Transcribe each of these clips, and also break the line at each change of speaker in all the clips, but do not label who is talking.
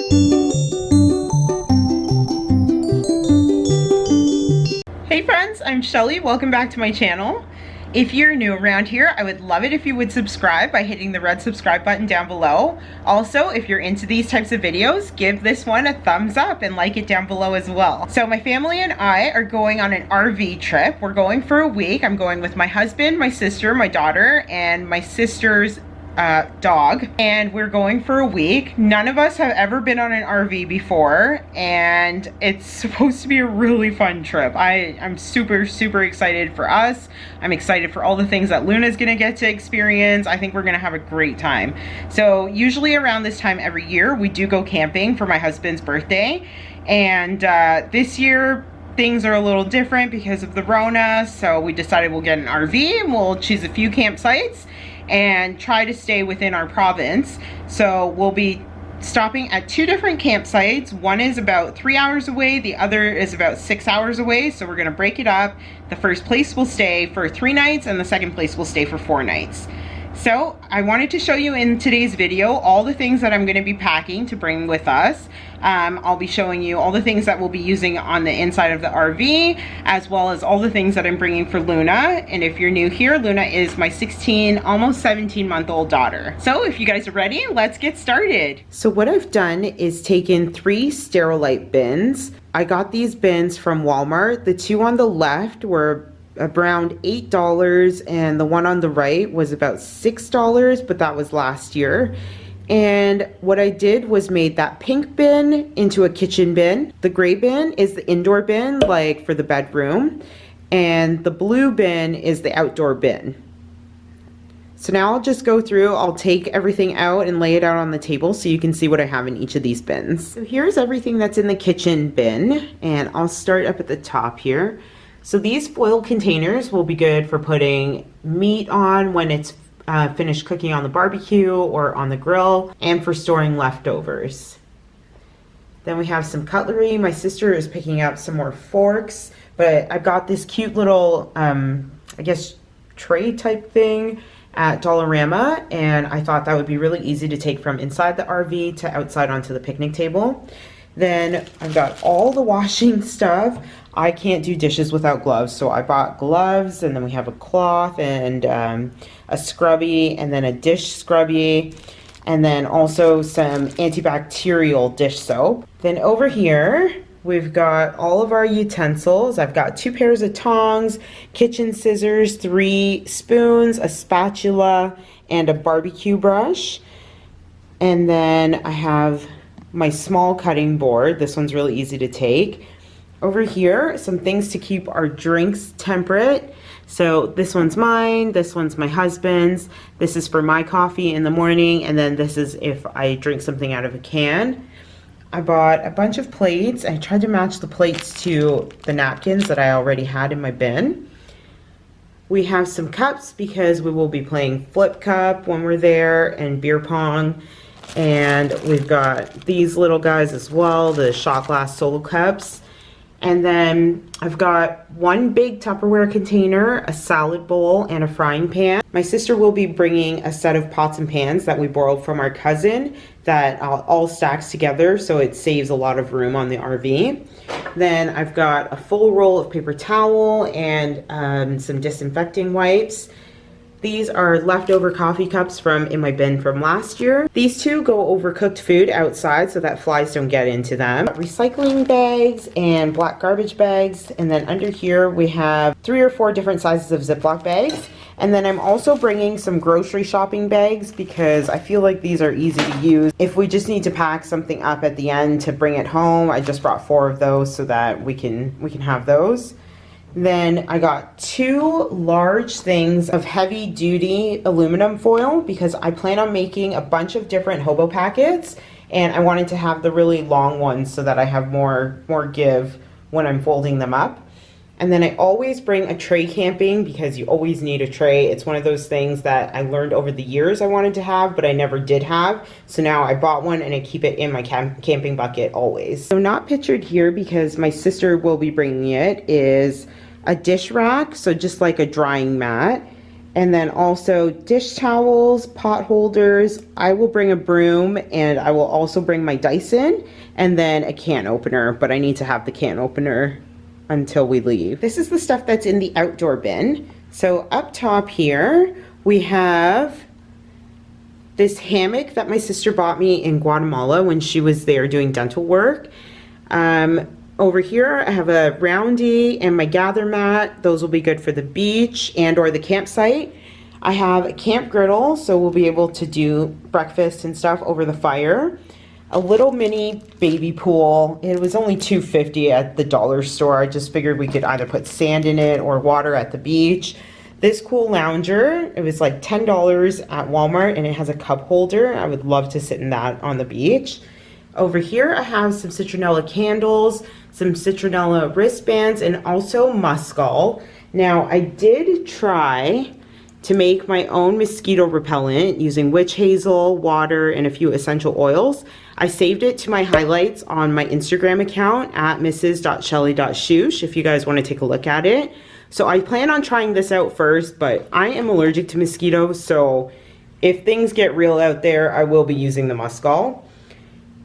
Hey friends, I'm Shelly. Welcome back to my channel. If you're new around here, I would love it if you would subscribe by hitting the red subscribe button down below. Also, if you're into these types of videos, give this one a thumbs up and like it down below as well. So my family and I are going on an RV trip. We're going for a week. I'm going with my husband, my sister, my daughter, and my sister's dog, and we're going for a week. None of us have ever been on an RV before, and it's supposed to be a really fun trip. I'm super excited for us. I'm excited for all the things that Luna's gonna get to experience. I think we're gonna have a great time. So usually around this time every year, we do go camping for my husband's birthday, and this year things are a little different because of the Rona, so we decided we'll get an RV and we'll choose a few campsites and try to stay within our province. So we'll be stopping at 2 different campsites. One is about 3 hours away, the other is about 6 hours away, so we're gonna break it up. The first place will stay for 3 nights and the second place will stay for 4 nights. So I wanted to show you in today's video all the things that I'm going to be packing to bring with us. I'll be showing you all the things that we'll be using on the inside of the RV, as well as all the things that I'm bringing for Luna. And if you're new here, Luna is my 16, almost 17-month-old daughter. So if you guys are ready, let's get started. So what I've done is taken 3 Sterilite bins. I got these bins from Walmart. The 2 on the left were around $8 and the one on the right was about $6, but that was last year. And what I did was made that pink bin into a kitchen bin. The gray bin is the indoor bin, like for the bedroom, and the blue bin is the outdoor bin. So now I'll just go through, I'll take everything out and lay it out on the table so you can see what I have in each of these bins. So here's everything that's in the kitchen bin, and I'll start up at the top here. So these foil containers will be good for putting meat on when it's finished cooking on the barbecue or on the grill, and for storing leftovers. Then we have some cutlery. My sister is picking up some more forks, but I've got this cute little, I guess, tray type thing at Dollarama, and I thought that would be really easy to take from inside the RV to outside onto the picnic table. Then I've got all the washing stuff. I can't do dishes without gloves, so I bought gloves, and then we have a cloth and a scrubby, and then a dish scrubby, and then also some antibacterial dish soap. Then over here, we've got all of our utensils. I've got 2 pairs of tongs, kitchen scissors, 3 spoons, a spatula, and a barbecue brush. And then I have my small cutting board. This one's really easy to take. Over here, some things to keep our drinks temperate. So this one's mine, this one's my husband's, this is for my coffee in the morning, and then this is if I drink something out of a can. I bought a bunch of plates. I tried to match the plates to the napkins that I already had in my bin. We have some cups because we will be playing flip cup when we're there, and beer pong. And we've got these little guys as well, the shot glass solo cups. And then I've got 1 big Tupperware container, a salad bowl, and a frying pan. My sister will be bringing a set of pots and pans that we borrowed from our cousin that all stacks together, so it saves a lot of room on the RV. Then I've got a full roll of paper towel and some disinfecting wipes. These are leftover coffee cups from in my bin from last year. These 2 go over cooked food outside so that flies don't get into them. Recycling bags and black garbage bags. And then under here we have 3 or 4 different sizes of Ziploc bags. And then I'm also bringing some grocery shopping bags because I feel like these are easy to use. If we just need to pack something up at the end to bring it home, I just brought 4 of those so that we can have those. Then I got 2 large things of heavy duty aluminum foil because I plan on making a bunch of different hobo packets, and I wanted to have the really long ones so that I have more give when I'm folding them up. And then I always bring a tray camping because you always need a tray. It's one of those things that I learned over the years I wanted to have, but I never did have. So now I bought one and I keep it in my camping bucket always. So not pictured here because my sister will be bringing it is a dish rack, so just like a drying mat, And then also dish towels, pot holders. I will bring a broom, and I will also bring my Dyson, and then a can opener, but I need to have the can opener until we leave. This is the stuff that's in the outdoor bin. So up top here, we have this hammock that my sister bought me in Guatemala when she was there doing dental work. Over here, I have a roundy and my gather mat. Those will be good for the beach and or the campsite. I have a camp griddle, so we'll be able to do breakfast and stuff over the fire. A little mini baby pool. It was only $2.50 at the dollar store. I just figured we could either put sand in it or water at the beach. This cool lounger, it was like $10 at Walmart, and it has a cup holder. I would love to sit in that on the beach. Over here, I have some citronella candles, some citronella wristbands, and also muskal. Now, I did try to make my own mosquito repellent using witch hazel, water, and a few essential oils. I saved it to my highlights on my Instagram account at mrs.shelly.shoosh if you guys want to take a look at it. So I plan on trying this out first, but I am allergic to mosquitoes, so if things get real out there, I will be using the muskal.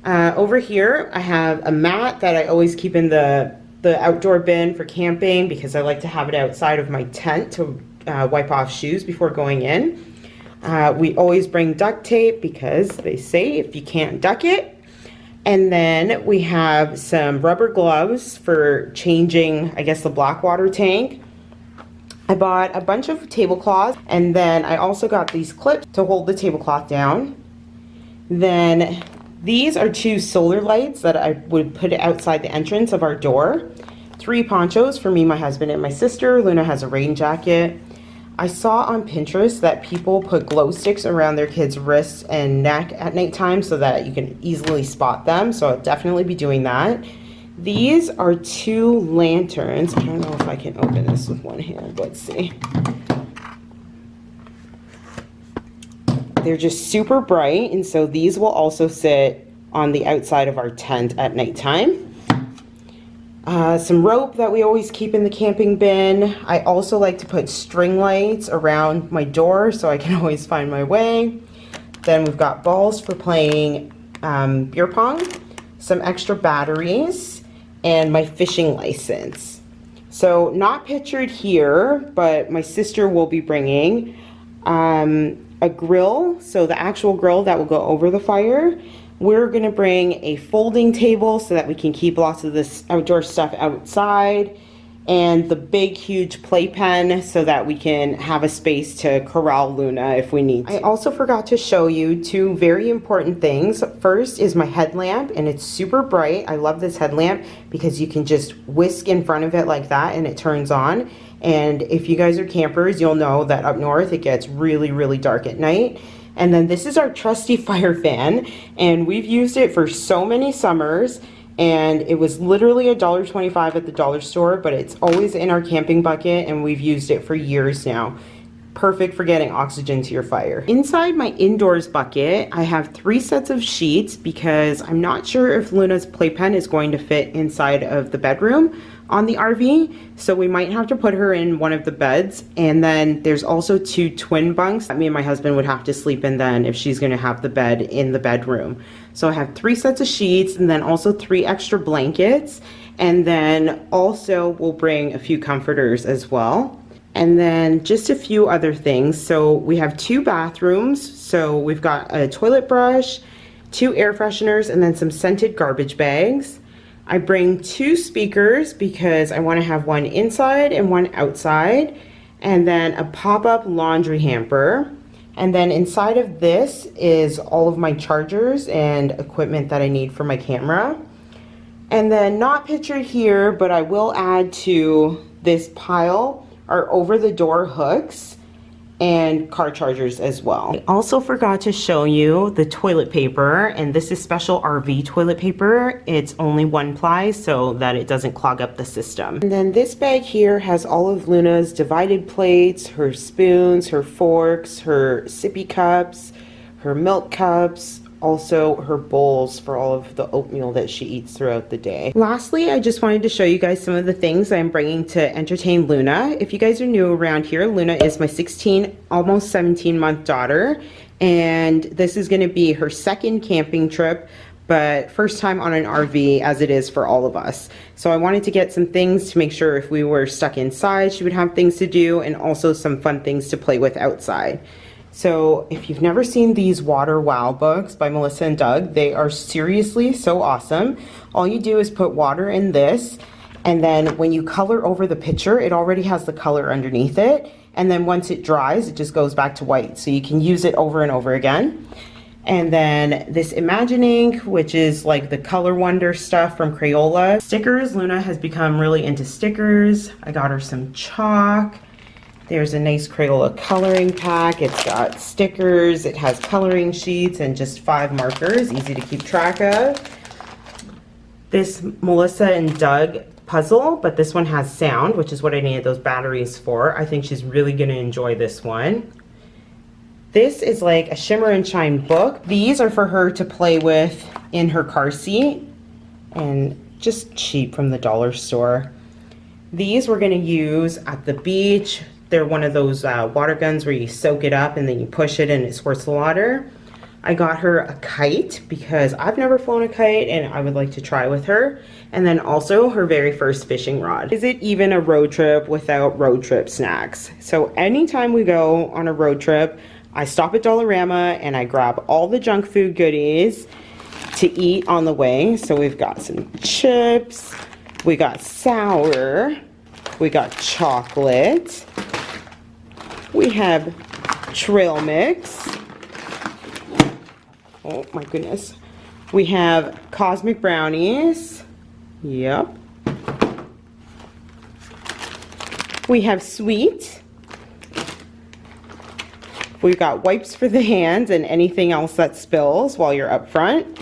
Over here, I have a mat that I always keep in the outdoor bin for camping because I like to have it outside of my tent to wipe off shoes before going in. We always bring duct tape because they say if you can't duck it. And then we have some rubber gloves for changing, I guess, the black water tank. I bought a bunch of tablecloths, and then I also got these clips to hold the tablecloth down. Then these are 2 solar lights that I would put outside the entrance of our door. 3 ponchos for me, my husband, and my sister. Luna has a rain jacket. I saw on Pinterest that people put glow sticks around their kids' wrists and neck at nighttime so that you can easily spot them, so I'll definitely be doing that. These are 2 lanterns. I don't know if I can open this with one hand. Let's see. They're just super bright, and so these will also sit on the outside of our tent at nighttime. Some rope that we always keep in the camping bin. I also like to put string lights around my door so I can always find my way. Then we've got balls for playing beer pong, some extra batteries, and my fishing license. So not pictured here, but my sister will be bringing a grill, so the actual grill that will go over the fire. We're gonna bring a folding table so that we can keep lots of this outdoor stuff outside, and the big huge playpen so that we can have a space to corral Luna if we need to. I also forgot to show you 2 very important things. First is my headlamp, and it's super bright. I love this headlamp because you can just whisk in front of it like that and it turns on. And if you guys are campers, you'll know that up north it gets really, really dark at night. And then this is our trusty fire fan, and we've used it for so many summers, and it was literally $1.25 at the dollar store, but it's always in our camping bucket, and we've used it for years now. Perfect for getting oxygen to your fire. Inside my indoors bucket, I have 3 sets of sheets because I'm not sure if Luna's playpen is going to fit inside of the bedroom on the RV, so we might have to put her in one of the beds. And then there's also 2 twin bunks that me and my husband would have to sleep in then if she's gonna have the bed in the bedroom. So I have 3 sets of sheets, and then also 3 extra blankets, and then also we'll bring a few comforters as well. And then just a few other things. So we have 2 bathrooms, so we've got a toilet brush, 2 air fresheners, and then some scented garbage bags. I bring 2 speakers because I want to have one inside and one outside, and then a pop-up laundry hamper. And then inside of this is all of my chargers and equipment that I need for my camera. And then not pictured here, but I will add to this pile are over the door hooks and car chargers as well. I also forgot to show you the toilet paper, and this is special RV toilet paper. It's only 1 ply so that it doesn't clog up the system. And then this bag here has all of Luna's divided plates, her spoons, her forks, her sippy cups, her milk cups, also her bowls for all of the oatmeal that she eats throughout the day. Lastly, I just wanted to show you guys some of the things I'm bringing to entertain Luna. If you guys are new around here, Luna is my 16, almost 17-month daughter, and this is going to be her second camping trip, but first time on an RV, as it is for all of us. So I wanted to get some things to make sure if we were stuck inside, she would have things to do, and also some fun things to play with outside. So if you've never seen these Water Wow books by Melissa and Doug, they are seriously so awesome. All you do is put water in this, and then when you color over the picture, it already has the color underneath it. And then once it dries, it just goes back to white. So you can use it over and over again. And then this Imagining, which is like the Color Wonder stuff from Crayola. Stickers, Luna has become really into stickers. I got her some chalk. There's a nice Crayola coloring pack. It's got stickers, it has coloring sheets, and just 5 markers, easy to keep track of. This Melissa and Doug puzzle, but this one has sound, which is what I needed those batteries for. I think she's really gonna enjoy this one. This is like a shimmer and shine book. These are for her to play with in her car seat, and just cheap from the dollar store. These we're gonna use at the beach. They're one of those water guns where you soak it up and then you push it and it squirts the water. I got her a kite because I've never flown a kite and I would like to try with her. And then also her very first fishing rod. Is it even a road trip without road trip snacks? So anytime we go on a road trip, I stop at Dollarama and I grab all the junk food goodies to eat on the way. So we've got some chips, we got sour, we got chocolate, we have trail mix. Oh my goodness. We have cosmic brownies. Yep. We have sweet. We've got wipes for the hands and anything else that spills while you're up front.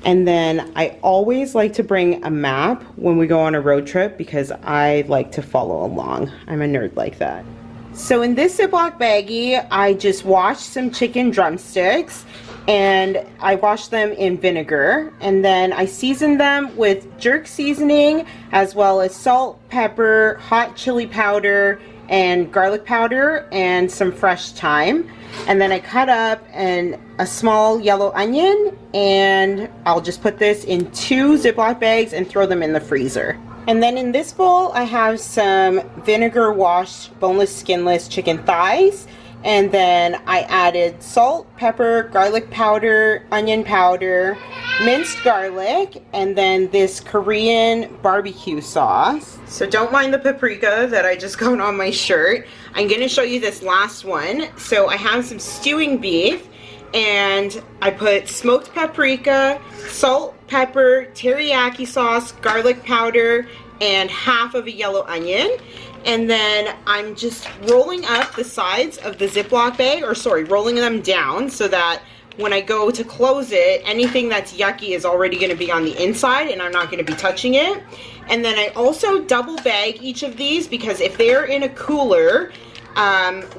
And then I always like to bring a map when we go on a road trip because I like to follow along. I'm a nerd like that. So in this Ziploc baggie, I just washed some chicken drumsticks and I washed them in vinegar, and then I seasoned them with jerk seasoning as well as salt, pepper, hot chili powder, and garlic powder, and some fresh thyme. And then I cut up a small yellow onion, and I'll just put this in 2 Ziploc bags and throw them in the freezer. And then in this bowl I have some vinegar washed boneless skinless chicken thighs, and then I added salt, pepper, garlic powder, onion powder, minced garlic, and then this Korean barbecue sauce. So don't mind the paprika that I just got on my shirt. I'm going to show you this last one. So I have some stewing beef, and I put smoked paprika, salt, pepper, teriyaki sauce, garlic powder, and half of a yellow onion. And then I'm just rolling up the sides of the Ziploc bag, or sorry, rolling them down so that when I go to close it, anything that's yucky is already going to be on the inside and I'm not going to be touching it. And then I also double bag each of these because if they're in a cooler,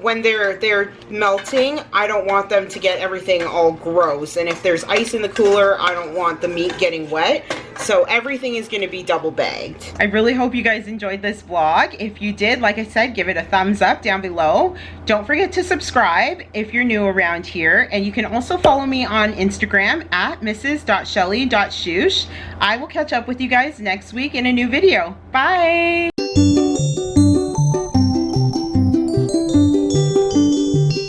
when they're melting, I don't want them to get everything all gross. And if there's ice in the cooler, I don't want the meat getting wet. So everything is going to be double bagged. I really hope you guys enjoyed this vlog. If you did, like I said, give it a thumbs up down below. Don't forget to subscribe if you're new around here. And you can also follow me on Instagram at mrs.shelly.shoosh. I will catch up with you guys next week in a new video. Bye!